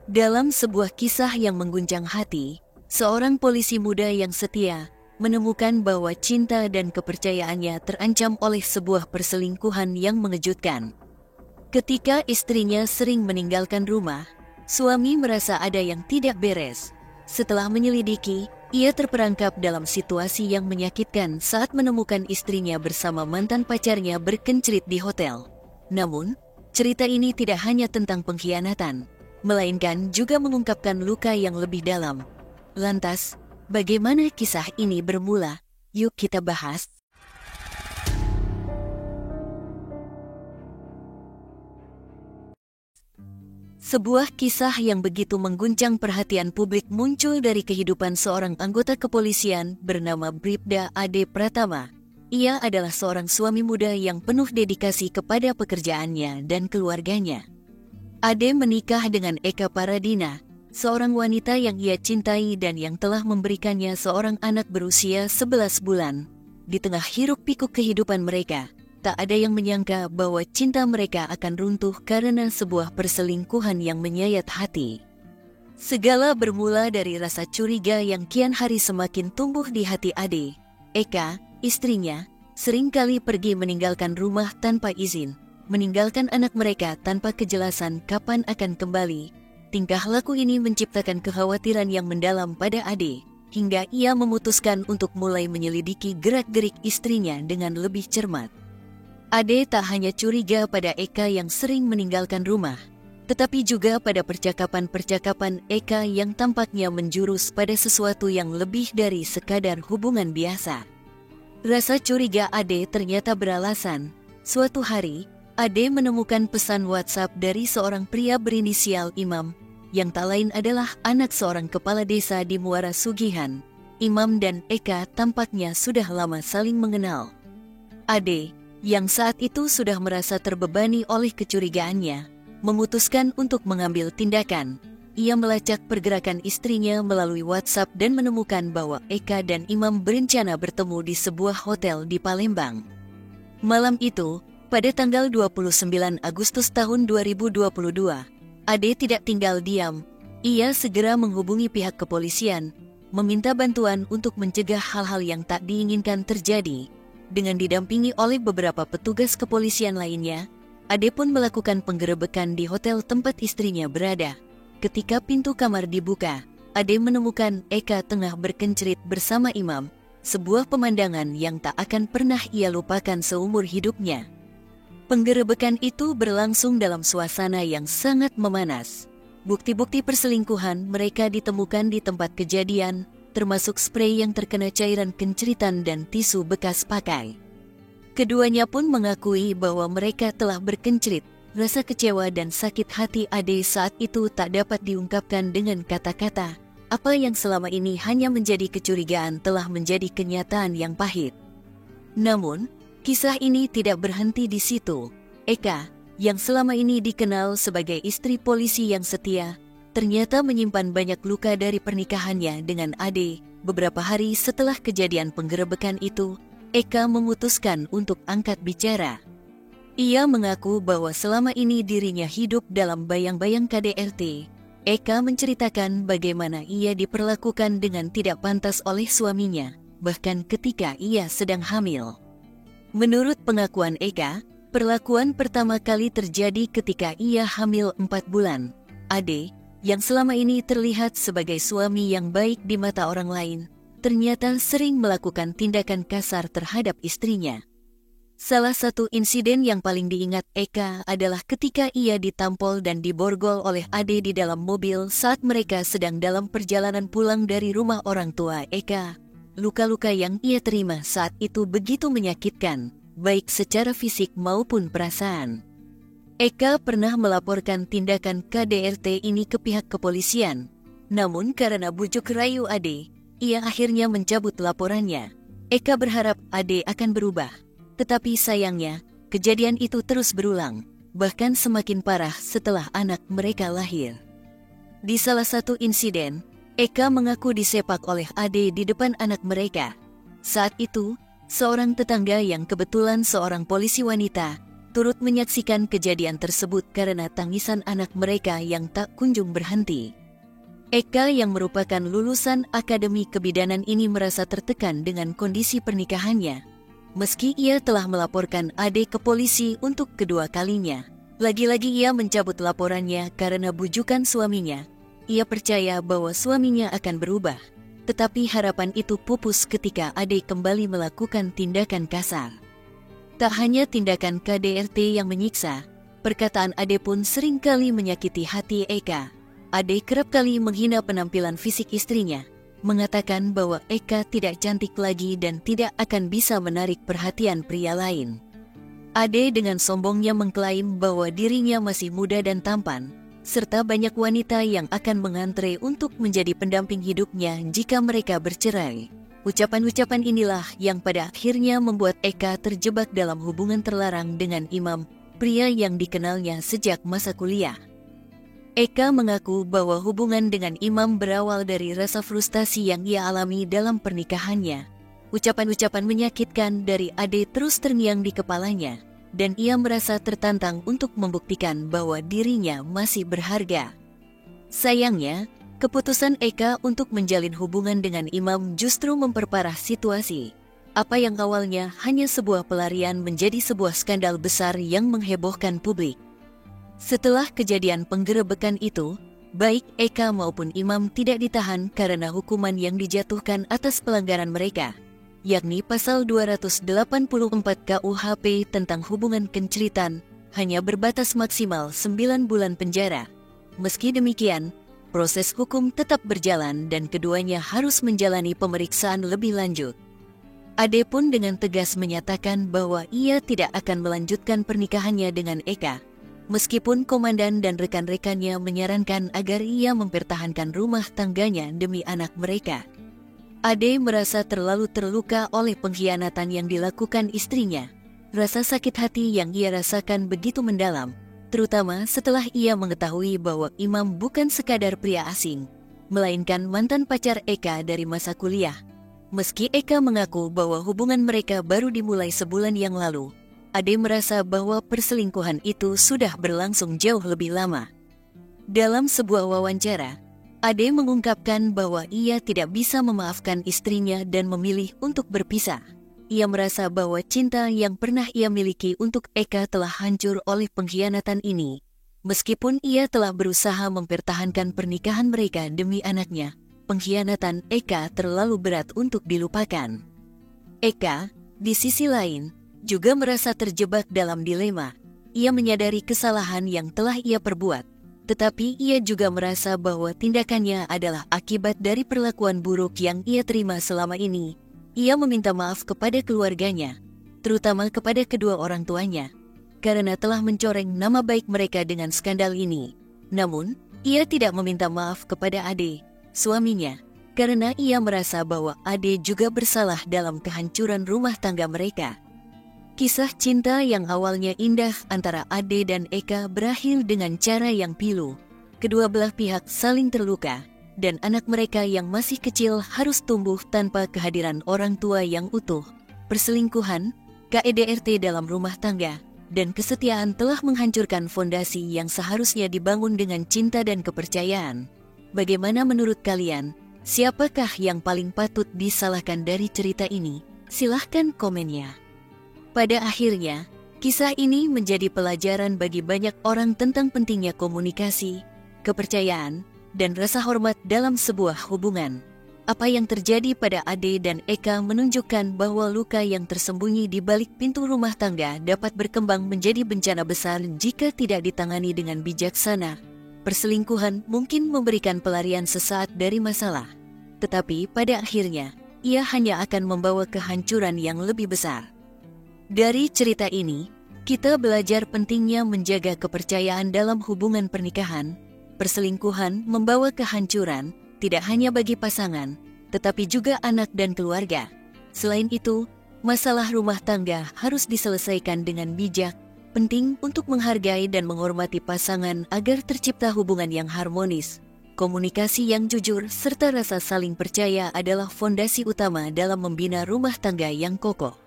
Dalam sebuah kisah yang mengguncang hati, seorang polisi muda yang setia menemukan bahwa cinta dan kepercayaannya terancam oleh sebuah perselingkuhan yang mengejutkan. Ketika istrinya sering meninggalkan rumah, suami merasa ada yang tidak beres. Setelah menyelidiki, ia terperangkap dalam situasi yang menyakitkan saat menemukan istrinya bersama mantan pacarnya berkencerit di hotel. Namun, cerita ini tidak hanya tentang pengkhianatan, melainkan juga mengungkapkan luka yang lebih dalam. Lantas, bagaimana kisah ini bermula? Yuk kita bahas. Sebuah kisah yang begitu mengguncang perhatian publik muncul dari kehidupan seorang anggota kepolisian bernama Bribda Ade Pratama. Ia adalah seorang suami muda yang penuh dedikasi kepada pekerjaannya dan keluarganya. Ade menikah dengan Eka Paradina, seorang wanita yang ia cintai dan yang telah memberikannya seorang anak berusia 11 bulan. Di tengah hiruk-pikuk kehidupan mereka, tak ada yang menyangka bahwa cinta mereka akan runtuh karena sebuah perselingkuhan yang menyayat hati. Segala bermula dari rasa curiga yang kian hari semakin tumbuh di hati Ade. Eka, istrinya, seringkali pergi meninggalkan rumah tanpa izin, meninggalkan anak mereka tanpa kejelasan kapan akan kembali. Tingkah laku ini menciptakan kekhawatiran yang mendalam pada Ade, hingga ia memutuskan untuk mulai menyelidiki gerak-gerik istrinya dengan lebih cermat. Ade tak hanya curiga pada Eka yang sering meninggalkan rumah, tetapi juga pada percakapan-percakapan Eka yang tampaknya menjurus pada sesuatu yang lebih dari sekadar hubungan biasa. Rasa curiga Ade ternyata beralasan. Suatu hari, Ade menemukan pesan WhatsApp dari seorang pria berinisial Imam, yang tak lain adalah anak seorang kepala desa di Muara Sugihan. Imam dan Eka tampaknya sudah lama saling mengenal. Ade, yang saat itu sudah merasa terbebani oleh kecurigaannya, memutuskan untuk mengambil tindakan. Ia melacak pergerakan istrinya melalui WhatsApp dan menemukan bahwa Eka dan Imam berencana bertemu di sebuah hotel di Palembang. Malam itu, pada tanggal 29 Agustus tahun 2022, Ade tidak tinggal diam. Ia segera menghubungi pihak kepolisian, meminta bantuan untuk mencegah hal-hal yang tak diinginkan terjadi. Dengan didampingi oleh beberapa petugas kepolisian lainnya, Ade pun melakukan penggerebekan di hotel tempat istrinya berada. Ketika pintu kamar dibuka, Ade menemukan Eka tengah berkencerit bersama Imam, sebuah pemandangan yang tak akan pernah ia lupakan seumur hidupnya. Penggerebekan itu berlangsung dalam suasana yang sangat memanas. Bukti-bukti perselingkuhan mereka ditemukan di tempat kejadian, termasuk sprei yang terkena cairan kenceritan dan tisu bekas pakai. Keduanya pun mengakui bahwa mereka telah berkencerit. Rasa kecewa dan sakit hati Ade saat itu tak dapat diungkapkan dengan kata-kata. Apa yang selama ini hanya menjadi kecurigaan telah menjadi kenyataan yang pahit. Namun, kisah ini tidak berhenti di situ. Eka, yang selama ini dikenal sebagai istri polisi yang setia, ternyata menyimpan banyak luka dari pernikahannya dengan Ade. Beberapa hari setelah kejadian penggerebekan itu, Eka memutuskan untuk angkat bicara. Ia mengaku bahwa selama ini dirinya hidup dalam bayang-bayang KDRT. Eka menceritakan bagaimana ia diperlakukan dengan tidak pantas oleh suaminya, bahkan ketika ia sedang hamil. Menurut pengakuan Eka, perlakuan pertama kali terjadi ketika ia hamil 4 bulan. Ade, yang selama ini terlihat sebagai suami yang baik di mata orang lain, ternyata sering melakukan tindakan kasar terhadap istrinya. Salah satu insiden yang paling diingat Eka adalah ketika ia ditampol dan diborgol oleh Ade di dalam mobil saat mereka sedang dalam perjalanan pulang dari rumah orang tua Eka. Luka-luka yang ia terima saat itu begitu menyakitkan, baik secara fisik maupun perasaan. Eka pernah melaporkan tindakan KDRT ini ke pihak kepolisian. Namun karena bujuk rayu Ade, ia akhirnya mencabut laporannya. Eka berharap Ade akan berubah. Tetapi sayangnya, kejadian itu terus berulang, bahkan semakin parah setelah anak mereka lahir. Di salah satu insiden, Eka mengaku disepak oleh Ade di depan anak mereka. Saat itu, seorang tetangga yang kebetulan seorang polisi wanita, turut menyaksikan kejadian tersebut karena tangisan anak mereka yang tak kunjung berhenti. Eka yang merupakan lulusan Akademi Kebidanan ini merasa tertekan dengan kondisi pernikahannya. Meski ia telah melaporkan Ade ke polisi untuk kedua kalinya. Lagi-lagi ia mencabut laporannya karena bujukan suaminya. Ia percaya bahwa suaminya akan berubah. Tetapi harapan itu pupus ketika Ade kembali melakukan tindakan kasar. Tak hanya tindakan KDRT yang menyiksa, perkataan Ade pun seringkali menyakiti hati Eka. Ade kerap kali menghina penampilan fisik istrinya, mengatakan bahwa Eka tidak cantik lagi dan tidak akan bisa menarik perhatian pria lain. Ade dengan sombongnya mengklaim bahwa dirinya masih muda dan tampan, serta banyak wanita yang akan mengantre untuk menjadi pendamping hidupnya jika mereka bercerai. Ucapan-ucapan inilah yang pada akhirnya membuat Eka terjebak dalam hubungan terlarang dengan Imam, pria yang dikenalnya sejak masa kuliah. Eka mengaku bahwa hubungan dengan Imam berawal dari rasa frustasi yang ia alami dalam pernikahannya. Ucapan-ucapan menyakitkan dari Ade terus terngiang di kepalanya, dan ia merasa tertantang untuk membuktikan bahwa dirinya masih berharga. Sayangnya, keputusan Eka untuk menjalin hubungan dengan Imam justru memperparah situasi. Apa yang awalnya hanya sebuah pelarian menjadi sebuah skandal besar yang menghebohkan publik. Setelah kejadian penggerebekan itu, baik Eka maupun Imam tidak ditahan karena hukuman yang dijatuhkan atas pelanggaran mereka, yakni pasal 284 KUHP tentang hubungan kenceritan, hanya berbatas maksimal 9 bulan penjara. Meski demikian, proses hukum tetap berjalan dan keduanya harus menjalani pemeriksaan lebih lanjut. Ade pun dengan tegas menyatakan bahwa ia tidak akan melanjutkan pernikahannya dengan Eka, meskipun komandan dan rekan-rekannya menyarankan agar ia mempertahankan rumah tangganya demi anak mereka. Ade merasa terlalu terluka oleh pengkhianatan yang dilakukan istrinya. Rasa sakit hati yang ia rasakan begitu mendalam, terutama setelah ia mengetahui bahwa Imam bukan sekadar pria asing, melainkan mantan pacar Eka dari masa kuliah. Meski Eka mengaku bahwa hubungan mereka baru dimulai sebulan yang lalu, Ade merasa bahwa perselingkuhan itu sudah berlangsung jauh lebih lama. Dalam sebuah wawancara, Ade mengungkapkan bahwa ia tidak bisa memaafkan istrinya dan memilih untuk berpisah. Ia merasa bahwa cinta yang pernah ia miliki untuk Eka telah hancur oleh pengkhianatan ini. Meskipun ia telah berusaha mempertahankan pernikahan mereka demi anaknya, pengkhianatan Eka terlalu berat untuk dilupakan. Eka, di sisi lain, juga merasa terjebak dalam dilema. Ia menyadari kesalahan yang telah ia perbuat, tetapi ia juga merasa bahwa tindakannya adalah akibat dari perlakuan buruk yang ia terima selama ini. Ia meminta maaf kepada keluarganya, terutama kepada kedua orang tuanya, karena telah mencoreng nama baik mereka dengan skandal ini. Namun, ia tidak meminta maaf kepada Ade, suaminya, karena ia merasa bahwa Ade juga bersalah dalam kehancuran rumah tangga mereka. Kisah cinta yang awalnya indah antara Ade dan Eka berakhir dengan cara yang pilu. Kedua belah pihak saling terluka, dan anak mereka yang masih kecil harus tumbuh tanpa kehadiran orang tua yang utuh. Perselingkuhan, KDRT dalam rumah tangga, dan kesetiaan telah menghancurkan fondasi yang seharusnya dibangun dengan cinta dan kepercayaan. Bagaimana menurut kalian? Siapakah yang paling patut disalahkan dari cerita ini? Silahkan komennya. Pada akhirnya, kisah ini menjadi pelajaran bagi banyak orang tentang pentingnya komunikasi, kepercayaan, dan rasa hormat dalam sebuah hubungan. Apa yang terjadi pada Ade dan Eka menunjukkan bahwa luka yang tersembunyi di balik pintu rumah tangga dapat berkembang menjadi bencana besar jika tidak ditangani dengan bijaksana. Perselingkuhan mungkin memberikan pelarian sesaat dari masalah, tetapi pada akhirnya, ia hanya akan membawa kehancuran yang lebih besar. Dari cerita ini, kita belajar pentingnya menjaga kepercayaan dalam hubungan pernikahan. Perselingkuhan membawa kehancuran, tidak hanya bagi pasangan, tetapi juga anak dan keluarga. Selain itu, masalah rumah tangga harus diselesaikan dengan bijak. Penting untuk menghargai dan menghormati pasangan agar tercipta hubungan yang harmonis. Komunikasi yang jujur serta rasa saling percaya adalah fondasi utama dalam membina rumah tangga yang kokoh.